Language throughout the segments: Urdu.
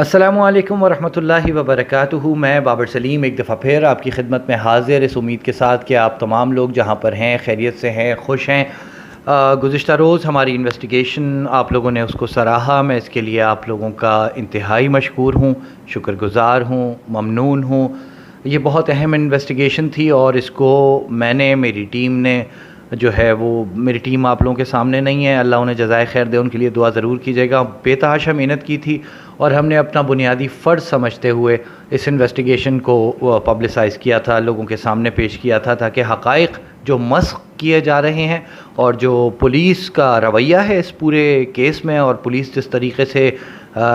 السلام علیکم ورحمۃ اللہ وبرکاتہ۔ میں بابر سلیم ایک دفعہ پھر آپ کی خدمت میں حاضر، اس امید کے ساتھ کہ آپ تمام لوگ جہاں پر ہیں خیریت سے ہیں، خوش ہیں۔ گزشتہ روز ہماری انویسٹیگیشن آپ لوگوں نے اس کو سراہا، میں اس کے لیے آپ لوگوں کا انتہائی مشکور ہوں، شکر گزار ہوں، ممنون ہوں۔ یہ بہت اہم انویسٹیگیشن تھی اور اس کو میں نے، میری ٹیم نے جو ہے وہ، میری ٹیم آپ لوگوں کے سامنے نہیں ہے، اللہ انہیں جزائے خیر دے، ان کے لیے دعا ضرور کیجیے گا۔ بے تحاشا محنت کی تھی اور ہم نے اپنا بنیادی فرض سمجھتے ہوئے اس انویسٹیگیشن کو پبلسائز کیا تھا، لوگوں کے سامنے پیش کیا تھا، تاکہ حقائق جو مسخ کیے جا رہے ہیں اور جو پولیس کا رویہ ہے اس پورے کیس میں، اور پولیس جس طریقے سے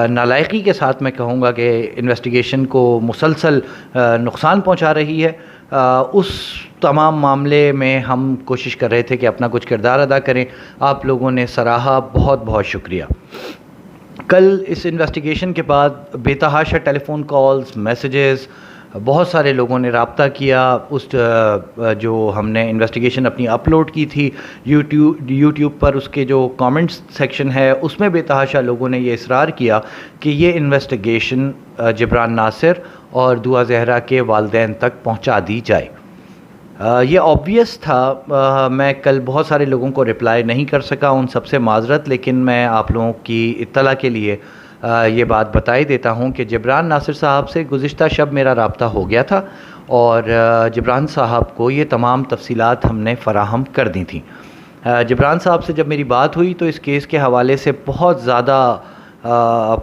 نالائقی کے ساتھ میں کہوں گا کہ انویسٹیگیشن کو مسلسل نقصان پہنچا رہی ہے، اس تمام معاملے میں ہم کوشش کر رہے تھے کہ اپنا کچھ کردار ادا کریں۔ آپ لوگوں نے سراہا، بہت بہت شکریہ۔ کل اس انویسٹیگیشن کے بعد بے تحاشا ٹیلی فون کالز، میسیجز، بہت سارے لوگوں نے رابطہ کیا۔ اس جو ہم نے انویسٹیگیشن اپنی اپلوڈ کی تھی یوٹیوب پر، اس کے جو کامنٹس سیکشن ہے اس میں بے تحاشا لوگوں نے یہ اصرار کیا کہ یہ انویسٹیگیشن جبران ناصر اور دعا زہرا کے والدین تک پہنچا دی جائے۔ یہ آبویس تھا۔ میں کل بہت سارے لوگوں کو رپلائی نہیں کر سکا، ان سب سے معذرت، لیکن میں آپ لوگوں کی اطلاع کے لیے یہ بات بتائی دیتا ہوں کہ جبران ناصر صاحب سے گزشتہ شب میرا رابطہ ہو گیا تھا اور جبران صاحب کو یہ تمام تفصیلات ہم نے فراہم کر دی تھیں۔ جبران صاحب سے جب میری بات ہوئی تو اس کیس کے حوالے سے بہت زیادہ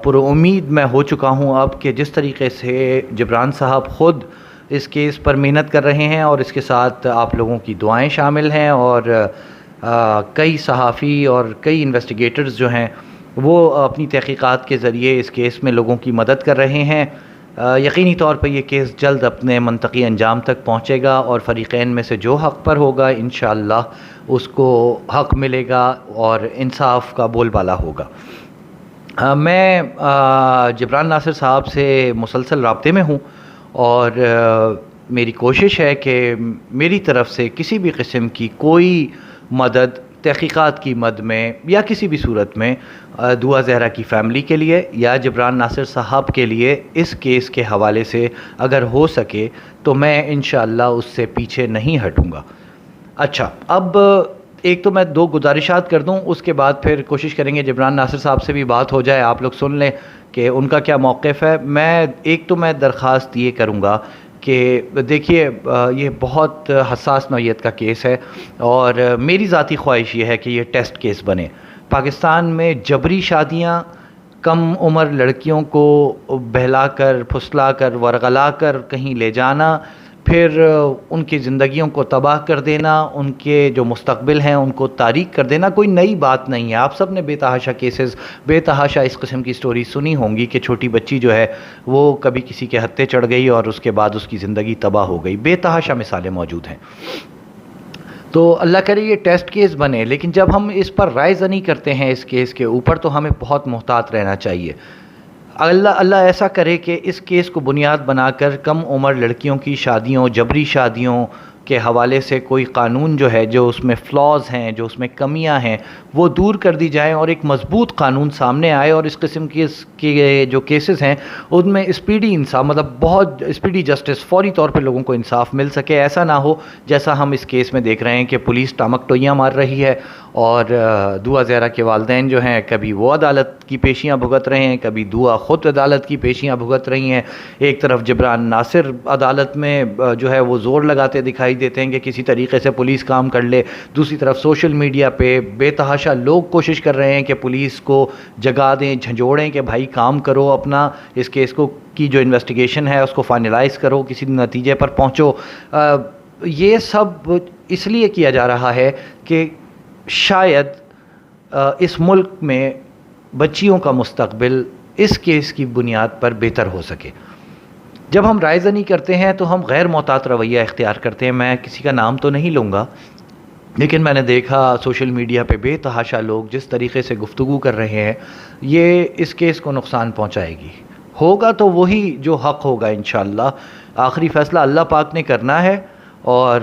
پر امید میں ہو چکا ہوں اب، کہ جس طریقے سے جبران صاحب خود اس کیس پر محنت کر رہے ہیں اور اس کے ساتھ آپ لوگوں کی دعائیں شامل ہیں، اور کئی صحافی اور کئی انویسٹیگیٹرز جو ہیں وہ اپنی تحقیقات کے ذریعے اس کیس میں لوگوں کی مدد کر رہے ہیں۔ یقینی طور پر یہ کیس جلد اپنے منطقی انجام تک پہنچے گا اور فریقین میں سے جو حق پر ہوگا انشاءاللہ اس کو حق ملے گا اور انصاف کا بول بالا ہوگا۔ میں جبران ناصر صاحب سے مسلسل رابطے میں ہوں اور میری کوشش ہے کہ میری طرف سے کسی بھی قسم کی کوئی مدد تحقیقات کی مد میں یا کسی بھی صورت میں دعا زہرا کی فیملی کے لیے یا جبران ناصر صاحب کے لیے اس کیس کے حوالے سے اگر ہو سکے تو میں انشاءاللہ اس سے پیچھے نہیں ہٹوں گا۔ اچھا، اب ایک تو میں دو گزارشات کر دوں، اس کے بعد پھر کوشش کریں گے جبران ناصر صاحب سے بھی بات ہو جائے، آپ لوگ سن لیں کہ ان کا کیا موقف ہے۔ ایک تو میں درخواست یہ کروں گا کہ دیکھیے، یہ بہت حساس نوعیت کا کیس ہے اور میری ذاتی خواہش یہ ہے کہ یہ ٹیسٹ کیس بنے۔ پاکستان میں جبری شادیاں، کم عمر لڑکیوں کو بہلا کر، پھسلا کر، ورغلا کر کہیں لے جانا، پھر ان کی زندگیوں کو تباہ کر دینا، ان کے جو مستقبل ہیں ان کو تاریک کر دینا، کوئی نئی بات نہیں ہے۔ آپ سب نے بے تحاشا کیسز، بے تحاشا اس قسم کی سٹوری سنی ہوں گی کہ چھوٹی بچی جو ہے وہ کبھی کسی کے ہتھے چڑھ گئی اور اس کے بعد اس کی زندگی تباہ ہو گئی، بے تحاشا مثالیں موجود ہیں۔ تو اللہ کرے یہ ٹیسٹ کیس بنے، لیکن جب ہم اس پر رائے زنی کرتے ہیں اس کیس کے اوپر تو ہمیں بہت محتاط رہنا چاہیے۔ اللہ ایسا کرے کہ اس کیس کو بنیاد بنا کر کم عمر لڑکیوں کی شادیوں، جبری شادیوں کے حوالے سے کوئی قانون جو ہے، جو اس میں فلاز ہیں، جو اس میں کمیاں ہیں، وہ دور کر دی جائیں اور ایک مضبوط قانون سامنے آئے، اور اس قسم کی جو کیسز ہیں ان میں اسپیڈی انصاف، مطلب بہت اسپیڈی جسٹس، فوری طور پہ لوگوں کو انصاف مل سکے۔ ایسا نہ ہو جیسا ہم اس کیس میں دیکھ رہے ہیں کہ پولیس ٹامک ٹوئیاں مار رہی ہے اور دعا زہرا کے والدین جو ہیں کبھی وہ عدالت کی پیشیاں بھگت رہے ہیں، کبھی دعا خود عدالت کی پیشیاں بھگت رہی ہیں۔ ایک طرف جبران ناصر عدالت میں جو ہے وہ زور لگاتے دکھائی دیتے ہیں کہ کسی طریقے سے پولیس کام کر لے، دوسری طرف سوشل میڈیا پہ بے تحاشا لوگ کوشش کر رہے ہیں کہ پولیس کو جگا دیں، جھنجھوڑیں کہ بھائی کام کرو اپنا، اس کیس کو کی جو انویسٹیگیشن ہے اس کو فائنلائز کرو، کسی نتیجے پر پہنچو۔ یہ سب اس لیے کیا جا رہا ہے کہ شاید اس ملک میں بچیوں کا مستقبل اس کیس کی بنیاد پر بہتر ہو سکے۔ جب ہم رائے زنی کرتے ہیں تو ہم غیر محتاط رویہ اختیار کرتے ہیں۔ میں کسی کا نام تو نہیں لوں گا، لیکن میں نے دیکھا سوشل میڈیا پہ بے تحاشا لوگ جس طریقے سے گفتگو کر رہے ہیں، یہ اس کیس کو نقصان پہنچائے گی۔ ہوگا تو وہی جو حق ہوگا انشاءاللہ، آخری فیصلہ اللہ پاک نے کرنا ہے اور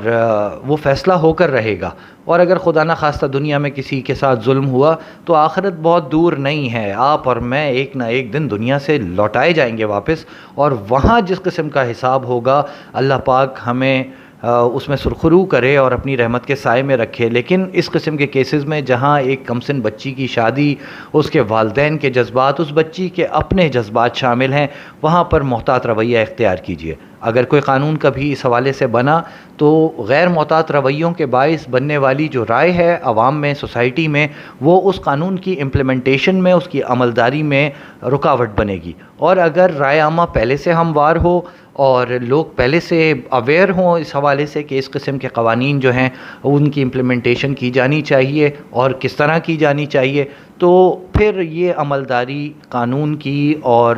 وہ فیصلہ ہو کر رہے گا. اور اگر خدا نہ خواستہ دنیا میں کسی کے ساتھ ظلم ہوا تو آخرت بہت دور نہیں ہے. آپ اور میں ایک نہ ایک دن دنیا سے لوٹائے جائیں گے واپس, اور وہاں جس قسم کا حساب ہوگا اللہ پاک ہمیں اس میں سرخرو کرے اور اپنی رحمت کے سائے میں رکھے. لیکن اس قسم کے کیسز میں جہاں ایک کمسن بچی کی شادی, اس کے والدین کے جذبات, اس بچی کے اپنے جذبات شامل ہیں, وہاں پر محتاط رویہ اختیار کیجیے. اگر کوئی قانون کبھی اس حوالے سے بنا تو غیر محتاط رویوں کے باعث بننے والی جو رائے ہے عوام میں, سوسائٹی میں, وہ اس قانون کی امپلیمنٹیشن میں, اس کی عملداری میں رکاوٹ بنے گی. اور اگر رائے عامہ پہلے سے ہموار ہو اور لوگ پہلے سے اویئر ہوں اس حوالے سے کہ اس قسم کے قوانین جو ہیں ان کی امپلیمنٹیشن کی جانی چاہیے اور کس طرح کی جانی چاہیے, تو پھر یہ عملداری قانون کی اور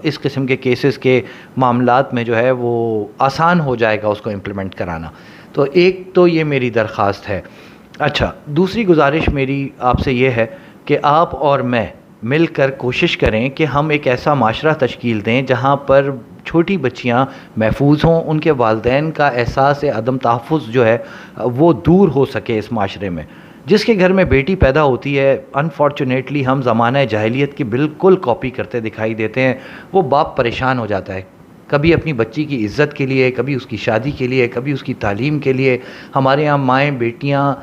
اس قسم کے کیسز کے معاملات میں جو ہے وہ آسان ہو جائے گا اس کو امپلیمنٹ کرانا. تو ایک تو یہ میری درخواست ہے. اچھا, دوسری گزارش میری آپ سے یہ ہے کہ آپ اور میں مل کر کوشش کریں کہ ہم ایک ایسا معاشرہ تشکیل دیں جہاں پر چھوٹی بچیاں محفوظ ہوں, ان کے والدین کا احساس عدم تحفظ جو ہے وہ دور ہو سکے اس معاشرے میں. جس کے گھر میں بیٹی پیدا ہوتی ہے, انفارچونیٹلی ہم زمانہ جاہلیت کی بالکل کاپی کرتے دکھائی دیتے ہیں. وہ باپ پریشان ہو جاتا ہے, کبھی اپنی بچی کی عزت کے لیے, کبھی اس کی شادی کے لیے, کبھی اس کی تعلیم کے لیے. ہمارے یہاں مائیں بیٹیاں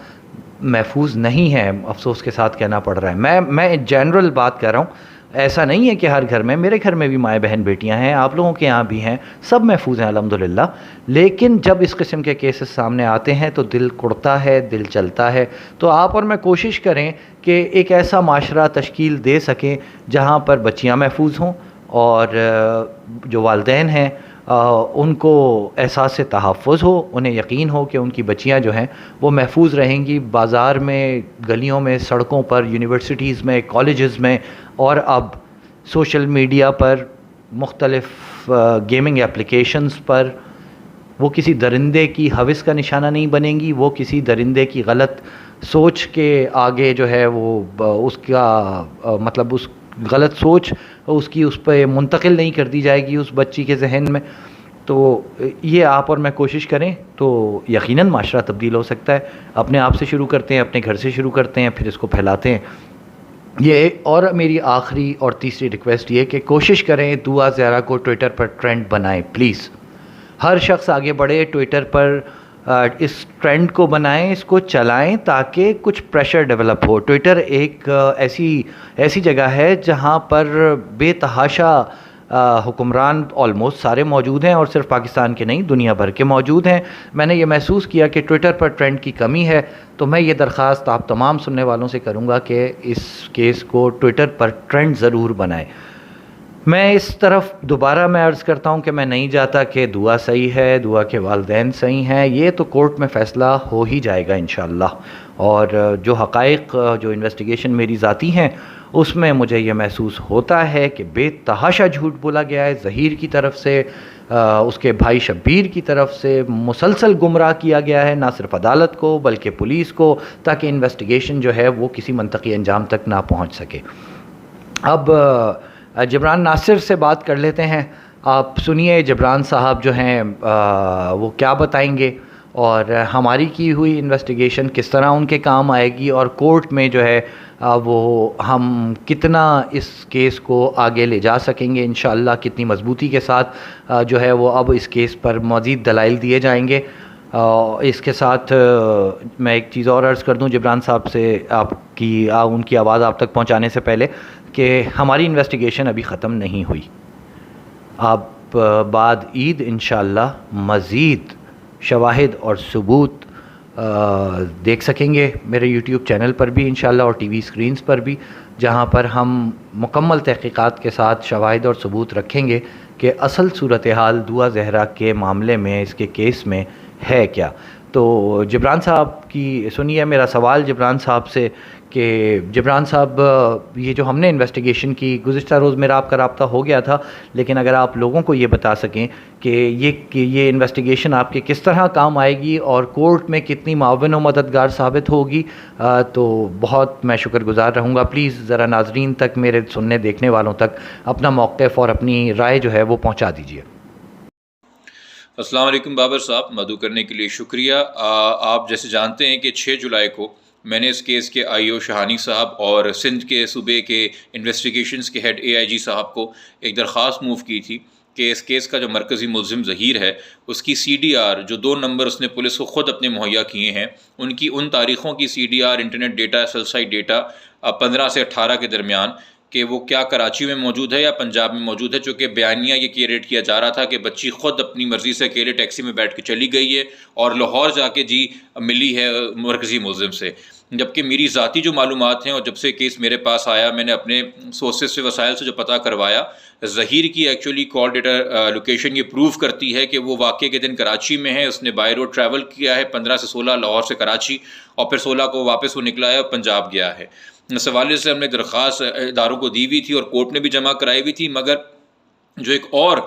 محفوظ نہیں ہیں, افسوس کے ساتھ کہنا پڑ رہا ہے. میں جنرل بات کر رہا ہوں, ایسا نہیں ہے کہ ہر گھر میں, میرے گھر میں بھی مائیں بہن بیٹیاں ہیں, آپ لوگوں کے یہاں بھی ہیں, سب محفوظ ہیں الحمدللہ. لیکن جب اس قسم کے کیسز سامنے آتے ہیں تو دل کڑتا ہے, دل چلتا ہے. تو آپ اور میں کوشش کریں کہ ایک ایسا معاشرہ تشکیل دے سکیں جہاں پر بچیاں محفوظ ہوں اور جو والدین ہیں ان کو احساس سے تحفظ ہو, انہیں یقین ہو کہ ان کی بچیاں جو ہیں وہ محفوظ رہیں گی. بازار میں, گلیوں میں, سڑکوں پر, یونیورسٹیز میں, کالجز میں, اور اب سوشل میڈیا پر, مختلف گیمنگ اپلیکیشنز پر وہ کسی درندے کی ہوس کا نشانہ نہیں بنیں گی. وہ کسی درندے کی غلط سوچ کے آگے جو ہے وہ اس کا مطلب اس غلط سوچ اس کی اس پہ منتقل نہیں کر دی جائے گی اس بچی کے ذہن میں. تو یہ آپ اور میں کوشش کریں تو یقیناً معاشرہ تبدیل ہو سکتا ہے. اپنے آپ سے شروع کرتے ہیں, اپنے گھر سے شروع کرتے ہیں, پھر اس کو پھیلاتے ہیں. یہ اور میری آخری اور تیسری ریکویسٹ یہ کہ کوشش کریں دعا زہرا کو ٹویٹر پر ٹرینڈ بنائیں پلیز. ہر شخص آگے بڑھے, ٹویٹر پر اس ٹرینڈ کو بنائیں, اس کو چلائیں تاکہ کچھ پریشر ڈیولپ ہو. ٹویٹر ایک ایسی جگہ ہے جہاں پر بے تحاشا حکمران آلموسٹ سارے موجود ہیں, اور صرف پاکستان کے نہیں دنیا بھر کے موجود ہیں. میں نے یہ محسوس کیا کہ ٹویٹر پر ٹرینڈ کی کمی ہے, تو میں یہ درخواست آپ تمام سننے والوں سے کروں گا کہ اس کیس کو ٹویٹر پر ٹرینڈ ضرور بنائیں. میں اس طرف دوبارہ میں عرض کرتا ہوں کہ میں نہیں چاہتا کہ دعا صحیح ہے, دعا کے والدین صحیح ہیں, یہ تو کورٹ میں فیصلہ ہو ہی جائے گا انشاءاللہ. اور جو حقائق, جو انویسٹیگیشن میری ذاتی ہیں, اس میں مجھے یہ محسوس ہوتا ہے کہ بے تحاشا جھوٹ بولا گیا ہے. ظہیر کی طرف سے, اس کے بھائی شبیر کی طرف سے مسلسل گمراہ کیا گیا ہے, نہ صرف عدالت کو بلکہ پولیس کو, تاکہ انویسٹیگیشن جو ہے وہ کسی منطقی انجام تک نہ پہنچ سکے. اب جبران ناصر سے بات کر لیتے ہیں. آپ سنیے جبران صاحب جو ہیں وہ کیا بتائیں گے, اور ہماری کی ہوئی انویسٹیگیشن کس طرح ان کے کام آئے گی, اور کورٹ میں جو ہے وہ ہم کتنا اس کیس کو آگے لے جا سکیں گے انشاءاللہ, کتنی مضبوطی کے ساتھ جو ہے وہ اب اس کیس پر مزید دلائل دیے جائیں گے. اس کے ساتھ میں ایک چیز اور عرض کر دوں جبران صاحب سے, ان کی آواز آپ تک پہنچانے سے پہلے, کہ ہماری انویسٹیگیشن ابھی ختم نہیں ہوئی. آپ بعد عید انشاءاللہ مزید شواہد اور ثبوت دیکھ سکیں گے میرے یوٹیوب چینل پر بھی انشاءاللہ, اور ٹی وی اسکرینز پر بھی, جہاں پر ہم مکمل تحقیقات کے ساتھ شواہد اور ثبوت رکھیں گے کہ اصل صورتحال دعا زہرا کے معاملے میں, اس کے کیس میں ہے کیا. تو جبران صاحب کی سنیے میرا سوال جبران صاحب سے کہ جبران صاحب, یہ جو ہم نے انویسٹیگیشن کی, گزشتہ روز میرا آپ کا رابطہ ہو گیا تھا, لیکن اگر آپ لوگوں کو یہ بتا سکیں کہ یہ انویسٹیگیشن آپ کے کس طرح کام آئے گی اور کورٹ میں کتنی معاون و مددگار ثابت ہوگی, تو بہت میں شکر گزار رہوں گا. پلیز ذرا ناظرین تک, میرے سننے دیکھنے والوں تک اپنا موقف اور اپنی رائے جو ہے وہ پہنچا دیجیے. السلام علیکم بابر صاحب، مدعو کرنے کے لیے شکریہ۔ آپ جیسے جانتے ہیں کہ 6 جولائی کو میں نے اس کیس کے آئی او شہانی صاحب اور سندھ کے صوبے کے انویسٹیگیشنز کے ہیڈ AIG صاحب کو ایک درخواست موو کی تھی کہ اس کیس کا جو مرکزی ملزم ظہیر ہے اس کی CDR جو 2 نمبر اس نے پولیس کو خود اپنے مہیا کیے ہیں، ان تاریخوں کی CDR internet data, cell site data 15 سے 18 کے درمیان کہ وہ کیا کراچی میں موجود ہے یا پنجاب میں موجود ہے، چونکہ بیانیہ یہ کریٹ کیا جا رہا تھا کہ بچی خود اپنی مرضی سے اکیلے ٹیکسی میں بیٹھ کے چلی گئی ہے اور لاہور جا کے ملی ہے مرکزی ملزم سے، جبکہ میری ذاتی جو معلومات ہیں اور جب سے کیس میرے پاس آیا میں نے اپنے سورسز سے وسائل سے جو پتہ کروایا، ظہیر کی ایکچولی کال ڈیٹا لوکیشن یہ پروف کرتی ہے کہ وہ واقعے کے دن کراچی میں ہے، اس نے بائی روڈ ٹریول کیا ہے 15 سے 16 لاہور سے کراچی، اور پھر 16 کو واپس وہ نکلا ہے اور پنجاب گیا ہے۔ اس حوالے سے ہم نے درخواست اداروں کو دی ہوئی تھی اور کورٹ میں بھی جمع کرائی ہوئی تھی، مگر جو ایک اور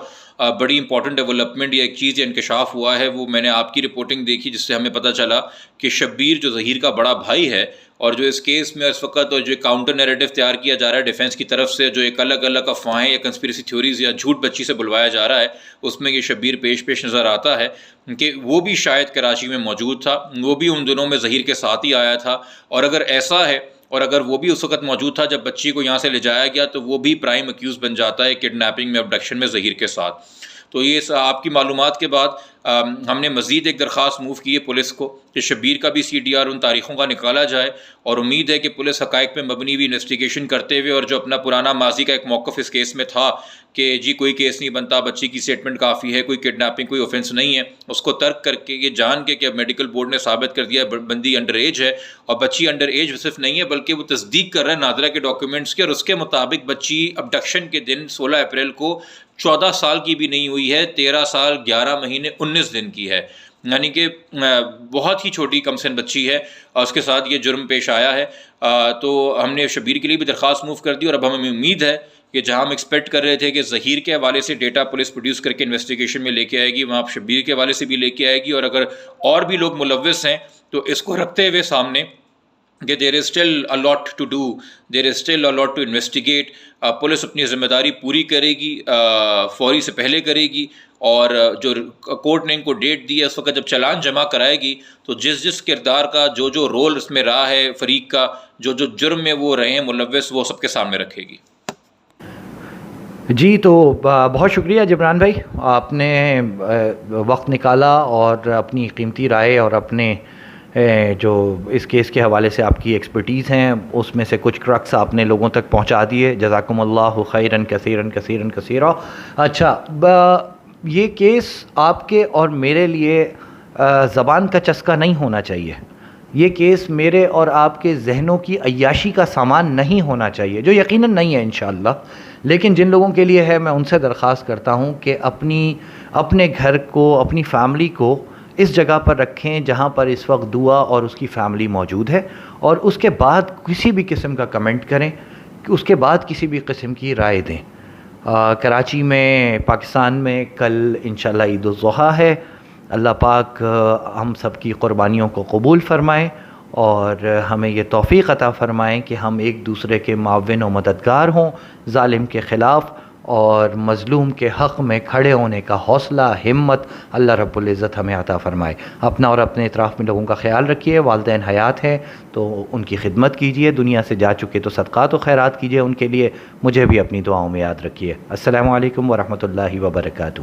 بڑی امپورٹنٹ ڈیولپمنٹ یا ایک چیز یا انکشاف ہوا ہے وہ میں نے آپ کی رپورٹنگ دیکھی، جس سے ہمیں پتہ چلا کہ شبیر جو ظہیر کا بڑا بھائی ہے اور جو اس کیس میں اس وقت جو کاؤنٹر نیریٹو تیار کیا جا رہا ہے ڈیفینس کی طرف سے، جو ایک الگ الگ افواہیں یا کنسپیریسی تھیوریز یا جھوٹ بچی سے بلوایا جا رہا ہے، اس میں یہ شبیر پیش نظر آتا ہے کہ وہ بھی شاید کراچی میں موجود تھا، وہ بھی ان دنوں میں ظہیر کے ساتھ ہی آیا تھا، اور اگر ایسا ہے اور اگر وہ بھی اس وقت موجود تھا جب بچی کو یہاں سے لے جایا گیا تو وہ بھی پرائم ایکیوز بن جاتا ہے کڈنیپنگ میں، ابڈکشن میں ظہیر کے ساتھ۔ تو یہ آپ کی معلومات کے بعد ہم نے مزید ایک درخواست موو کی ہے پولیس کو کہ شبیر کا بھی CDR ان تاریخوں کا نکالا جائے، اور امید ہے کہ پولیس حقائق پہ مبنی بھی انویسٹیگیشن کرتے ہوئے اور جو اپنا پرانا ماضی کا ایک موقف اس کیس میں تھا کہ کوئی کیس نہیں بنتا، بچی کی اسٹیٹمنٹ کافی ہے، کوئی کڈنیپنگ کوئی اوفینس نہیں ہے، اس کو ترک کر کے یہ جان کے کہ اب میڈیکل بورڈ نے ثابت کر دیا بندی انڈر ایج ہے، اور بچی انڈر ایج صرف نہیں ہے بلکہ وہ تصدیق کر رہا ہے نادرہ کے ڈاکیومنٹس کے، اور اس کے مطابق بچی ابڈکشن کے دن 16 اپریل کو 14 سال کی بھی نہیں ہوئی ہے، 13 سال 11 مہینے 19 دن کی ہے، یعنی کہ بہت ہی چھوٹی کم سن بچی ہے، اور اس کے ساتھ یہ جرم پیش آیا ہے۔ تو ہم نے شبیر کے لیے بھی درخواست موو کر دی، اور اب ہمیں امید ہے کہ جہاں ہم ایکسپیکٹ کر رہے تھے کہ ظہیر کے حوالے سے ڈیٹا پولیس پروڈیوس کر کے انویسٹیگیشن میں لے کے آئے گی، وہاں آپ شبیر کے حوالے سے بھی لے کے آئے گی، اور اگر اور بھی لوگ ملوث ہیں تو اس کو رکھتے ہوئے سامنے کہ there is still a lot to do, there is still a lot to investigate، police اپنی ذمہ داری پوری کرے گی، فوری سے پہلے کرے گی، اور جو کورٹ نے ان کو ڈیٹ دی ہے اس وقت جب چلان جمع کرائے گی تو جس کردار کا جو رول اس میں رہا ہے فریق کا، جو جرم میں وہ رہے ہیں ملوث، وہ سب کے سامنے رکھے گی۔ جی تو بہت شکریہ جبران بھائی، آپ نے وقت نکالا اور اپنی قیمتی رائے اور اپنے جو اس کیس کے حوالے سے آپ کی ایکسپرٹیز ہیں اس میں سے کچھ کرکس آپ نے لوگوں تک پہنچا دیے، جزاکم اللہ خیراً کثیراً کثیراً کثیرا۔ اچھا، یہ کیس آپ کے اور میرے لیے زبان کا چسکا نہیں ہونا چاہیے، یہ کیس میرے اور آپ کے ذہنوں کی عیاشی کا سامان نہیں ہونا چاہیے، جو یقیناً نہیں ہے انشاءاللہ، لیکن جن لوگوں کے لیے ہے میں ان سے درخواست کرتا ہوں کہ اپنے گھر کو، اپنی فیملی کو اس جگہ پر رکھیں جہاں پر اس وقت دعا اور اس کی فیملی موجود ہے، اور اس کے بعد کسی بھی قسم کا کمنٹ کریں، اس کے بعد کسی بھی قسم کی رائے دیں۔ کراچی میں، پاکستان میں کل انشاءاللہ عید الاضحیٰ ہے، اللہ پاک ہم سب کی قربانیوں کو قبول فرمائے اور ہمیں یہ توفیق عطا فرمائیں کہ ہم ایک دوسرے کے معاون و مددگار ہوں، ظالم کے خلاف اور مظلوم کے حق میں کھڑے ہونے کا حوصلہ، ہمت اللہ رب العزت ہمیں عطا فرمائے۔ اپنا اور اپنے اطراف میں لوگوں کا خیال رکھیے، والدین حیات ہیں تو ان کی خدمت کیجیے، دنیا سے جا چکے تو صدقات و خیرات کیجیے ان کے لیے، مجھے بھی اپنی دعاؤں میں یاد رکھیے۔ السلام علیکم ورحمۃ اللہ وبرکاتہ۔